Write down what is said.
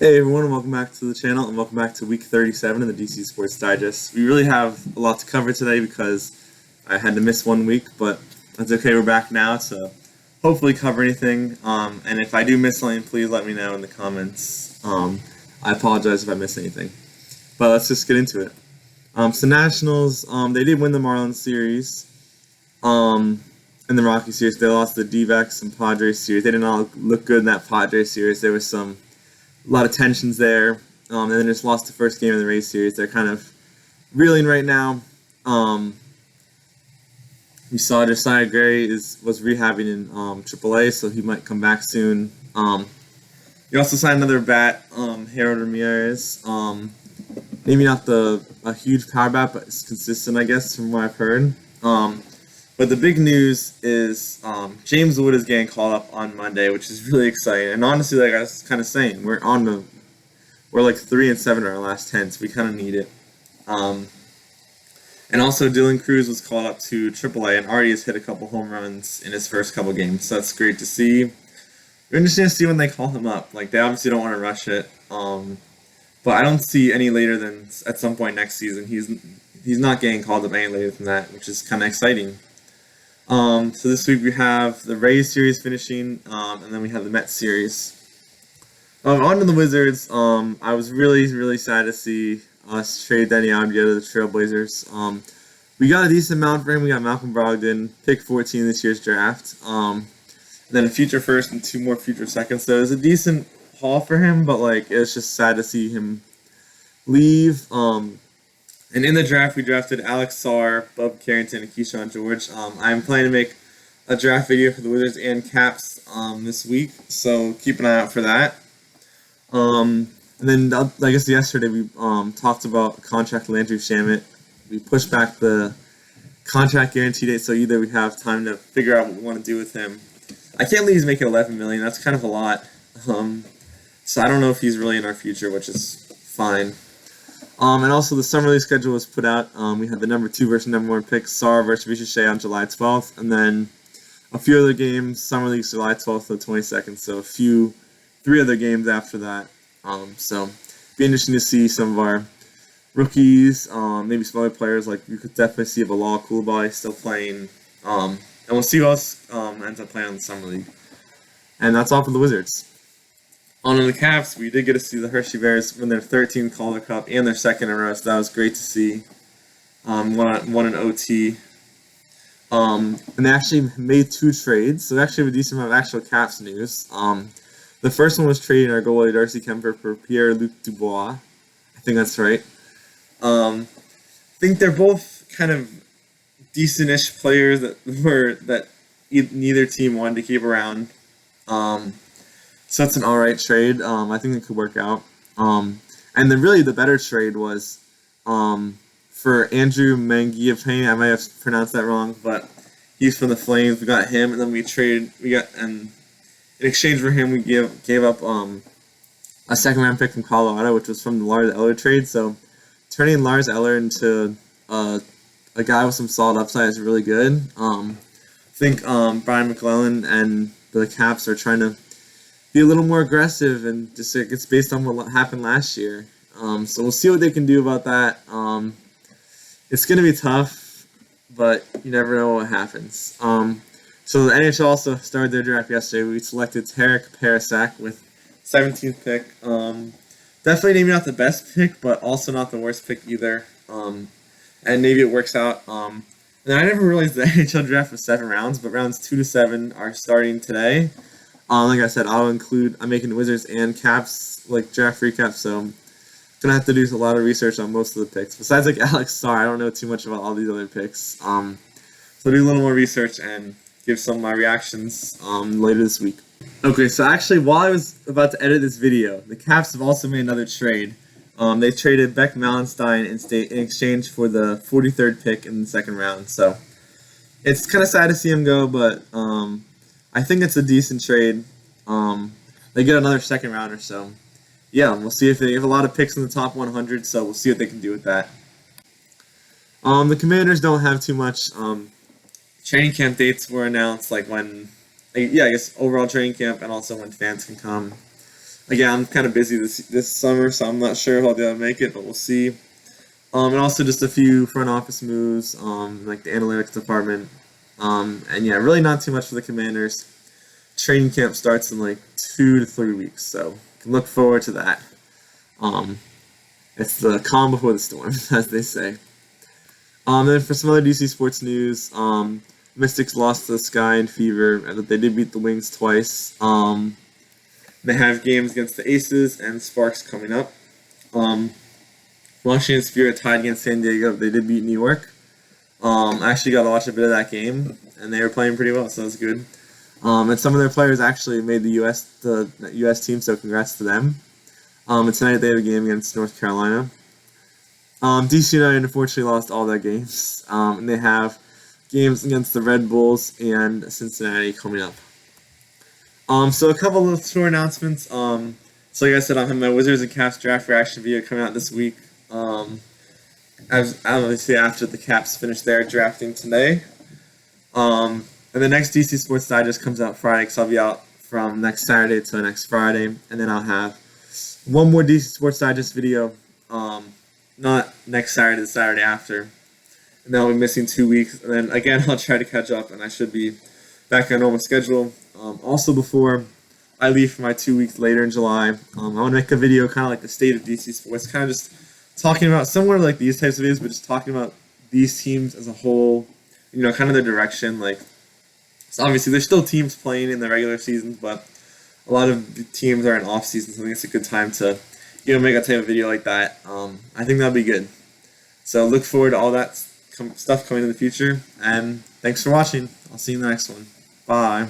Hey everyone, and welcome back to the channel, and welcome back to week 37 of the DC Sports Digest. We really have a lot to cover today because I had to miss 1 week, but that's okay. We're back now to hopefully cover anything. And if I do miss something, please let me know in the comments. I apologize if I miss anything. But let's just get into it. So Nationals, they did win the Marlins series. In the Rocky series, they lost the D-backs and Padres series. They did not look good in that Padres series. There was a lot of tensions there, and then just lost the first game of the Rays series. They're kind of reeling right now. We saw Josiah Gray was rehabbing in AAA, so he might come back soon. You also signed another bat, Harold Ramirez. Maybe not a huge power bat, but it's consistent, I guess, from what I've heard. But the big news is James Wood is getting called up on Monday, which is really exciting. And honestly, like I was kind of saying, we're like 3-7 in our last 10, so we kind of need it. And also, Dylan Cruz was called up to AAA and already has hit a couple home runs in his first couple games, so that's great to see. We're interested to see when they call him up. Like, they obviously don't want to rush it, but I don't see any later than at some point next season. He's not getting called up any later than that, which is kind of exciting. So this week we have the Rays series finishing, and then we have the Mets series. On to the Wizards. I was really sad to see us trade Denny Abdia to the Trailblazers. We got a decent amount for him. We got Malcolm Brogdon, pick 14 in this year's draft. And then a future first and 2 more future seconds. So it was a decent haul for him, but like it was just sad to see him leave. And in the draft, we drafted Alex Sarr, Bub Carrington, and Keyshawn George. I'm planning to make a draft video for the Wizards and Caps this week, so keep an eye out for that. And then, I guess yesterday we talked about contract Landry Shamet. We pushed back the contract guarantee date, so either we have time to figure out what we want to do with him. I can't believe he's making $11 million. That's kind of a lot. So I don't know if he's really in our future, which is fine. And also the Summer League schedule was put out. We had the number 2 versus number 1 pick, Sarr versus Visha Shea on July 12th, and then a few other games, Summer League July 12th to the 22nd, so 3 other games after that. So be interesting to see some of our rookies, maybe some other players, like you could definitely see Bilal Coulibaly still playing, and we'll see who else ends up playing on the Summer League. And that's all for the Wizards. On the Caps, we did get to see the Hershey Bears win their 13th Calder Cup and their 2nd in a row, so that was great to see. One in OT. And they actually made 2 trades, so we actually have a decent amount of actual Caps news. The first one was trading our goalie Darcy Kemper for Pierre-Luc Dubois. I think that's right. I think they're both kind of decent-ish players that neither team wanted to keep around. So it's an alright trade. I think it could work out. And then really the better trade was for Andrew Mangiapane. I might have pronounced that wrong, but he's from the Flames. We got him, and then and in exchange for him, we gave up a second-round pick from Colorado, which was from the Lars Eller trade. So turning Lars Eller into a guy with some solid upside is really good. I think Brian McClellan and the Caps are trying to be a little more aggressive, and just it's based on what happened last year. So we'll see what they can do about that. It's going to be tough, but you never know what happens. So the NHL also started their draft yesterday. We selected Tarek Parasak with 17th pick. Definitely maybe not the best pick, but also not the worst pick either. And maybe it works out. And I never realized the NHL draft was 7 rounds, but rounds 2 to 7 are starting today. Like I said, I'm making the Wizards and Caps like draft recaps, so I'm gonna have to do a lot of research on most of the picks. Besides like Alex Sarr, I don't know too much about all these other picks. So do a little more research and give some of my reactions later this week. Okay, so actually while I was about to edit this video, the Caps have also made another trade. They traded Beck Malenstein in exchange for the 43rd pick in the 2nd round. So it's kind of sad to see him go, but I think it's a decent trade. They get another 2nd rounder, so yeah, we'll see if they have a lot of picks in the top 100, so we'll see what they can do with that. The Commanders don't have too much. Training camp dates were announced, like when, I guess overall training camp and also when fans can come. Again, I'm kind of busy this summer, so I'm not sure if I'll be able to make it, but we'll see. And also just a few front office moves, like the analytics department. And yeah, really not too much for the Commanders. Training camp starts in like 2 to 3 weeks, so you can look forward to that. Um, it's the calm before the storm, as they say. Then for some other DC sports news, Mystics lost to the Sky and Fever, and they did beat the Wings twice. They have games against the Aces and Sparks coming up. Washington Spirit tied against San Diego. They did beat New York. I actually got to watch a bit of that game, and they were playing pretty well, so that's good. And some of their players actually made the U.S. team, so congrats to them. And tonight they have a game against North Carolina. DC United unfortunately lost all their games, and they have games against the Red Bulls and Cincinnati coming up. So a couple of tour announcements. So like I said, I have my Wizards and Caps draft reaction video coming out this week. As obviously after the Caps finish their drafting today. And the next DC Sports Digest comes out Friday, because I'll be out from next Saturday to next Friday, and then I'll have one more DC Sports Digest video. Not next Saturday, the Saturday after. And then I'll be missing 2 weeks. And then again, I'll try to catch up, and I should be back on normal schedule. Also, before I leave for my 2 weeks later in July, I want to make a video kind of like the state of DC sports, kind of just talking about similar to like these types of videos, but just talking about these teams as a whole, kind of their direction. Like, so obviously there's still teams playing in the regular seasons, but a lot of the teams are in off season, so I think it's a good time to make a type of video like that. I think that'll be good. So look forward to all that stuff coming in the future, and thanks for watching. I'll see you in the next one. Bye.